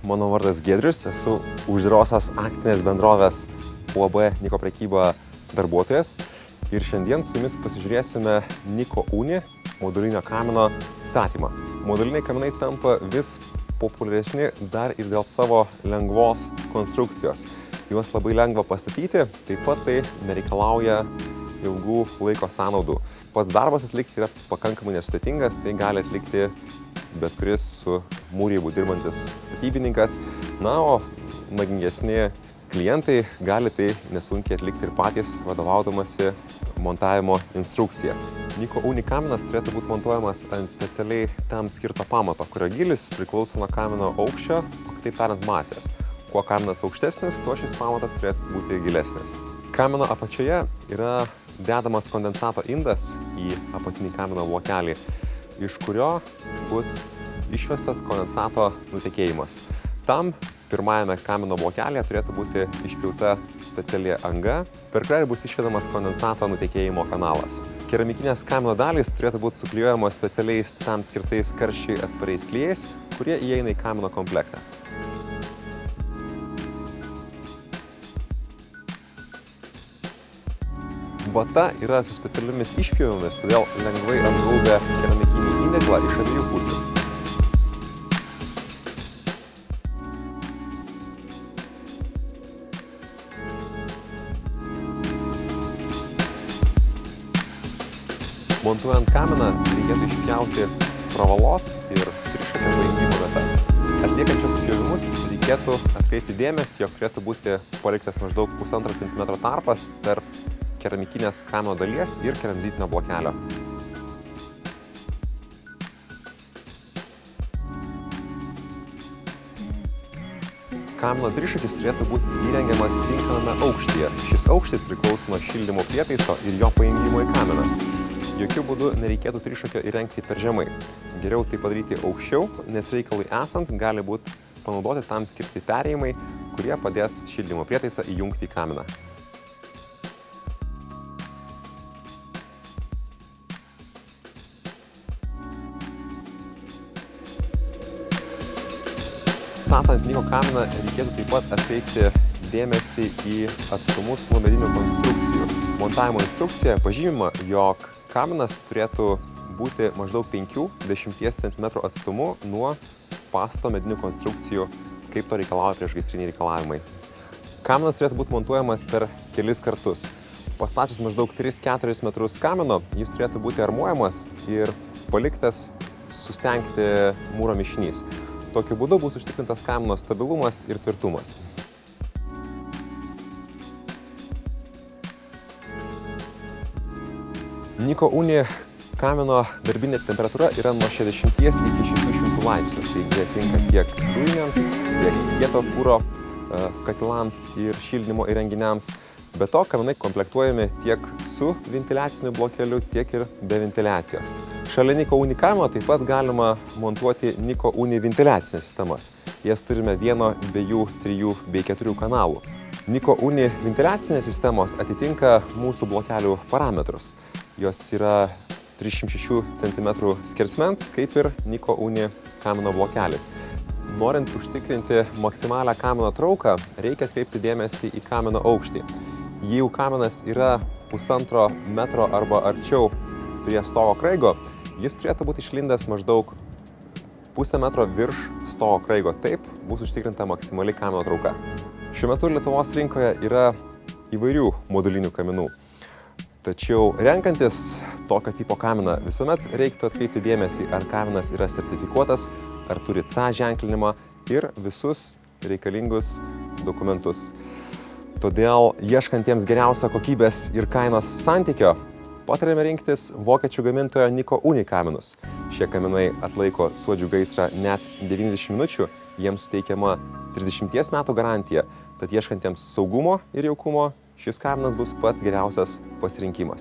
mano vardas Giedrius, esu uždarosios akcinės bendrovės UAB Niko prekyba darbuotojas ir šiandien su jumis pasižiūrėsime Niko Uni modulinio kamino statymą. Moduliniai kaminai tampa vis populiaresni dar ir dėl savo lengvos konstrukcijos. Juos labai lengva pastatyti, taip pat tai nereikalauja ilgų laiko sąnaudų. Pats darbas atlikti yra pakankamai nesudėtingas, tai gali atlikti bet kuris su mūrybu dirbantis statybininkas. Na, o nagingesni klientai gali tai nesunkiai atlikti ir patys, vadovaudamasi montavimo instrukcija. Niko Uni kaminas turėtų būti montuojamas ant specialiai tam skirto pamato, kurio gilis priklauso nuo kamino aukščio, o kitaip tariant masės. Kuo kaminas aukštesnis, tuo šis pamatas turėtų būti gilesnis. Kamino apačioje yra dedamas kondensato indas į apatinį kamino vokelį, iš kurio bus išvestas kondensato nutekėjimas. Tam pirmajame kamino vokelėje turėtų būti išpjauta speciali anga, per kurią bus išvedamas kondensato nutekėjimo kanalas. Keramikinės kamino dalys turėtų būti suklijuojamos specialiais tam skirtais karščiai atspariais klijais, kurie įeina į kamino komplektą. Vata yra su specialiomis išpjovomis, todėl lengvai apgaubia keramikinį indeklą iš abiejų pusių. Montuojant kaminą reikėtų išpjauti pravalos ir trišakio pajungimo vietas. Atliekant šios pjovimus reikėtų atkreipti dėmesį, jog turėtų būti paliktas maždaug 1,5 cm tarpas tarp keramikinės kamino dalies ir keramzitinio blokelio. Kamino trišakis turėtų būti įrengiamas tinkamame aukštyje. Šis aukštis priklauso nuo šildymo prietaiso ir jo pajungimo į kaminą. Jokių būdų nereikėtų trišakio įrengti per žemai. Geriau tai padaryti aukščiau, nes reikalui esant gali būti panaudoti tam skirti perėjimai, kurie padės šildymo prietaisą įjungti į kaminą. Statant Niko kaminą reikėtų taip pat atkreipti dėmesį į atstumus nuo medinių konstrukcijų. Montavimo instrukcija pažymima, jog kaminas turėtų būti maždaug 5–10 cm atstumu nuo pastato medinių konstrukcijų, kaip to reikalauja priešgaisriniai reikalavimai. Kaminas turėtų būti montuojamas per kelis kartus. Pastačius maždaug 3–4 metrus kamino, jis turėtų būti armuojamas ir paliktas sustengti mūro mišinys. Tokiu būdu bus užtikrintas kamino stabilumas ir tvirtumas. Niko Uni kamino darbinė temperatūra yra nuo 60 iki 600 laipsnių. Tai tinka tiek dujiniams, tiek kieto kuro katilams ir šildymo įrenginiams. Be to, kaminai komplektuojami tiek su ventiliaciniu blokeliu, tiek ir be ventiliacijos. Šalia Niko Uni kamino taip pat galima montuoti Niko Uni ventiliacinės sistemas. Jas turime 1, 2, 3 bei 4 kanalų. Niko Uni ventiliacinės sistemos atitinka mūsų blokelių parametrus. Jos yra 36 cm skersmens, kaip ir Niko Uni kamino blokelis. Norint užtikrinti maksimalią kamino trauką, reikia atkreipti dėmesį į kamino aukštį. Jeigu kaminas yra 1,5 metro arba arčiau prie stogo kraigo, jis turėtų būti išlindęs maždaug 0,5 metro virš stogo kraigo. Taip bus užtikrinta maksimali kamino trauka. Šiuo metu Lietuvos rinkoje yra įvairių modulinių kaminų. Tačiau renkantis tokio tipo kaminą visuomet reiktų atkreipti dėmesį, ar kaminas yra sertifikuotas, ar turi C ženklinimą ir visus reikalingus dokumentus. Todėl ieškantiems geriausio kokybės ir kainos santykio patariame rinktis vokiečių gamintojo Niko Uni kaminus. Šie kaminai atlaiko suodžių gaisrą net 90 minučių, jiems suteikiama 30 metų garantija, tad ieškantiems saugumo ir jaukumo šis kaminas bus pats geriausias pasirinkimas.